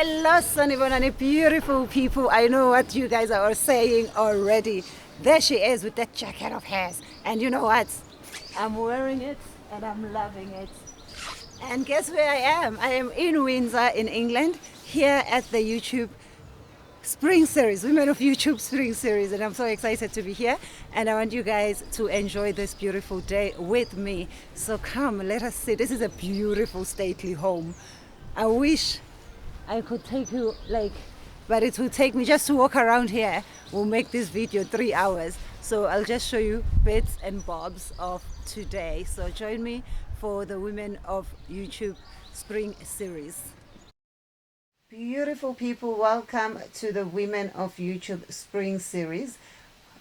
Hello, Sanibonani, beautiful people. I know what you guys are all saying already. There she is with that jacket of hers. And you know what? I'm wearing it and I'm loving it. And guess where I am? I am in Windsor in England, here at the YouTube Spring Series, Women of YouTube Spring Series, and I'm so excited to be here, and I want you guys to enjoy this beautiful day with me. So come, let us see. This is a beautiful stately home. I wish I could take you, but it will take me just to walk around here. We'll make this video 3 hours, so I'll just show you bits and bobs of today. So join me for the Women of YouTube Spring Series. Beautiful people, welcome to the Women of YouTube Spring Series,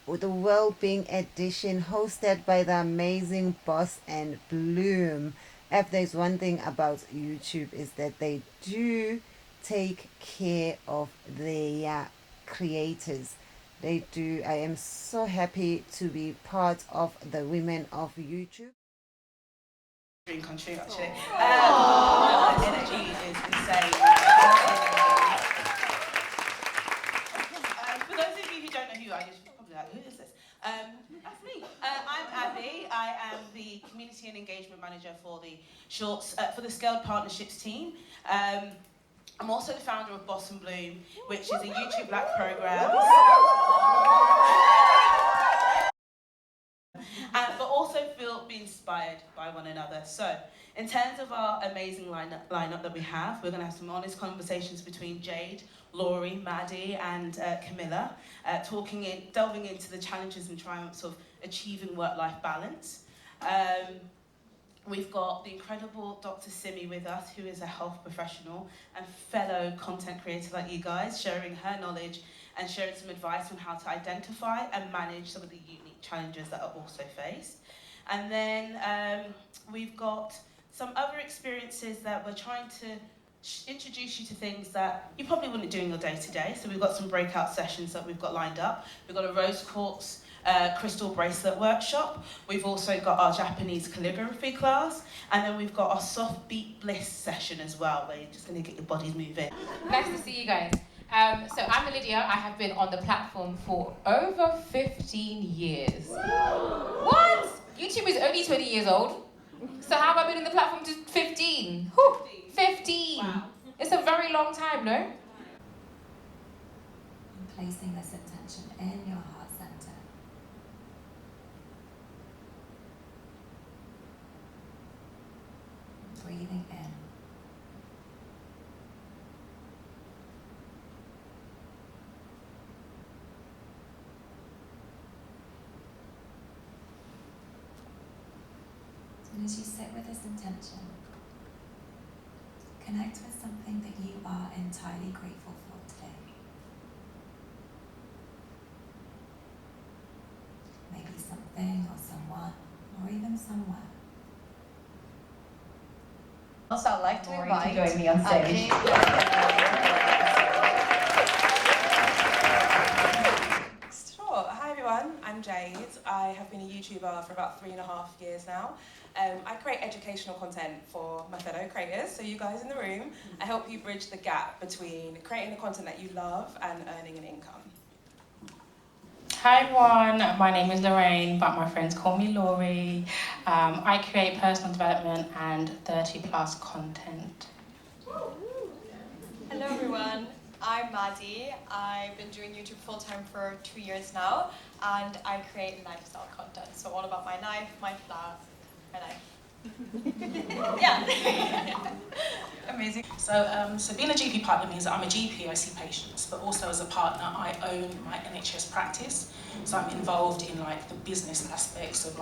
with the Wellbeing Edition, hosted by the amazing Boss and Bloom. If there's one thing about YouTube, is that they do take care of their creators. They do. I am so happy to be part of the Women of YouTube. Dream come true, actually. The energy is insane. For those of you who don't know who I am, you're probably like, who is this? That's me. I'm Abby. I am the Community and Engagement Manager for the Shorts, for the Scaled Partnerships team. I'm also the founder of Boss and Bloom, which is a YouTube Black program. But also be inspired by one another. So, in terms of our amazing lineup that we have, we're going to have some honest conversations between Jade, Laurie, Maddie, and Camilla, delving into the challenges and triumphs of achieving work-life balance. We've got the incredible Dr. Simi with us, who is a health professional and fellow content creator like you guys, sharing her knowledge and sharing some advice on how to identify and manage some of the unique challenges that are also faced. And then we've got some other experiences that we're trying to introduce you to things that you probably wouldn't do in your day-to-day. So we've got some breakout sessions that we've got lined up. We've got a rose quartz crystal bracelet workshop. We've also got our Japanese calligraphy class, and then we've got our soft beat bliss session as well, where you're just going to get your bodies moving. Nice to see you guys. So I'm LYDIA. I have been on the platform for over 15 years. What? YouTube is only 20 years old. So how have I been on the platform to 15? 15. Wow. It's a very long time, no? And placing this intention in your heart center. Breathing in. And as you sit with this intention, connect with something that you are entirely grateful for today. Maybe something or someone, or even somewhere. Also, I'd like to invite to join me on stage. Sure. Hi everyone, I'm Jade. I have been a YouTuber for about 3.5 years now. I create educational content for my fellow creators, so you guys in the room. I help you bridge the gap between creating the content that you love and earning an income. Hi everyone, my name is Lorraine, but my friends call me Laurie. I create personal development and 30+ content. Hello everyone, I'm Maddie. I've been doing YouTube full-time for 2 years now, and I create lifestyle content. So all about my life, my flat, my life. Yeah. Amazing. So being a GP partner means that I'm a GP, I see patients, but also as a partner, I own my NHS practice. So I'm involved in the business aspects of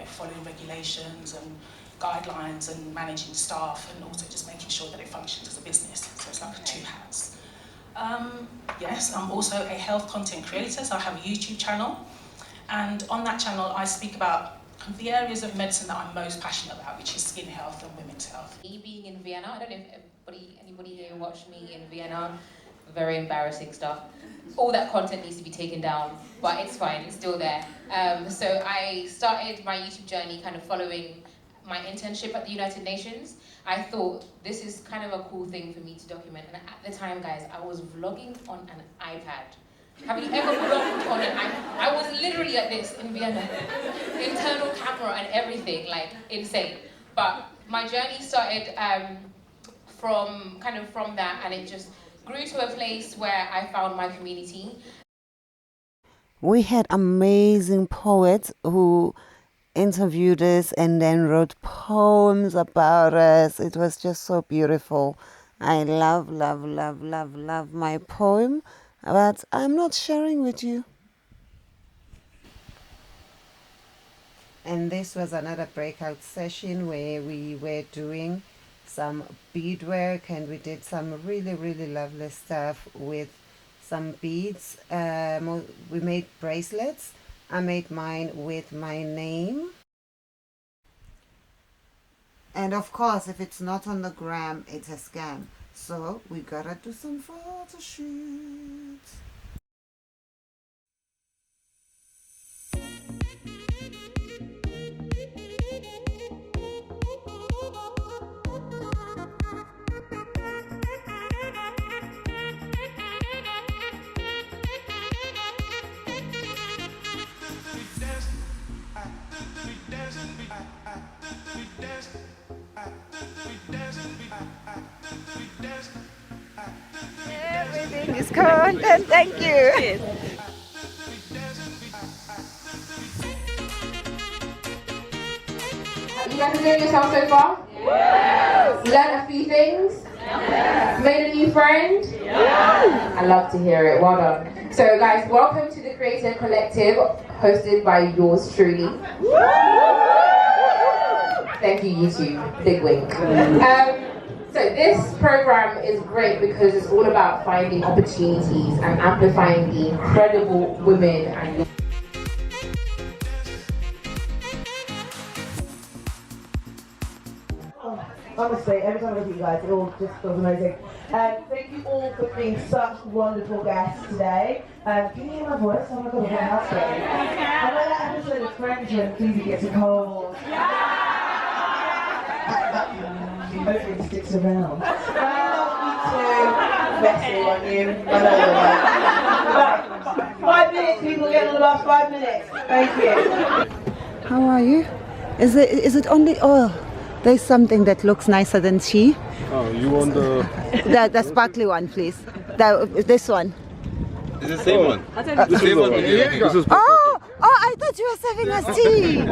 following regulations and guidelines and managing staff, and also just making sure that it functions as a business. So it's like 2 hats. Yes, I'm also a health content creator, so I have a YouTube channel. And on that channel, I speak about the areas of medicine that I'm most passionate about, which is skin health and women's health. Me being in Vienna, I don't know if anybody here watched me in Vienna. Very embarrassing stuff. All that content needs to be taken down, but it's fine, it's still there. So I started my YouTube journey kind of following my internship at the United Nations, I thought this is kind of a cool thing for me to document. And at the time, guys, I was vlogging on an iPad. Have you ever vlogged on an iPad? I was literally like this in Vienna. Internal camera and everything, like insane. But my journey started from that, and it just grew to a place where I found my community. We had amazing poets who interviewed us and then wrote poems about us. It was just so beautiful. I love my poem, but I'm not sharing with you. And this was another breakout session where we were doing some beadwork, and we did some really lovely stuff with some beads. We made bracelets. I made mine with my name. And of course, if it's not on the gram, it's a scam. So we gotta do some photo shoots. Everything is content, thank you. You guys enjoying yourself so far? Yeah. Learned a few things? Yeah. Made a new friend? Yeah. I love to hear it, well done. So guys, welcome to the Creator Collective, hosted by yours truly. Thank you, YouTube. Big wink. So this program is great because it's all about finding opportunities and amplifying the incredible women and honestly, every time I look at you guys, it all just feels amazing. Thank you all for being such wonderful guests today. Can you hear my voice? Oh my god, I'm very happy. I know that episode of Friends when Phoebe gets a cold. Hopefully it sticks around. Messy on you. I know that. 5 minutes, people get on the last 5 minutes. Thank you. How are you? Is it only oil? There's something that looks nicer than tea. Oh, you want The sparkly one, please. This one. Is the same one? The same one. This is Oh, I thought you were serving us tea.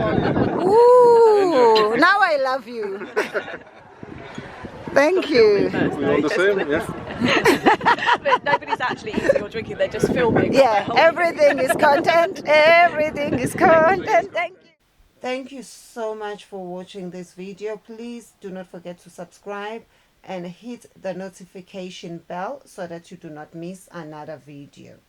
Ooh, now I love you. Thank you. we want the same, yeah? But nobody's actually eating or drinking, they're just filming. Yeah, everything is content. Everything is content. Thank you. Thank you so much for watching this video. Please do not forget to subscribe and hit the notification bell so that you do not miss another video.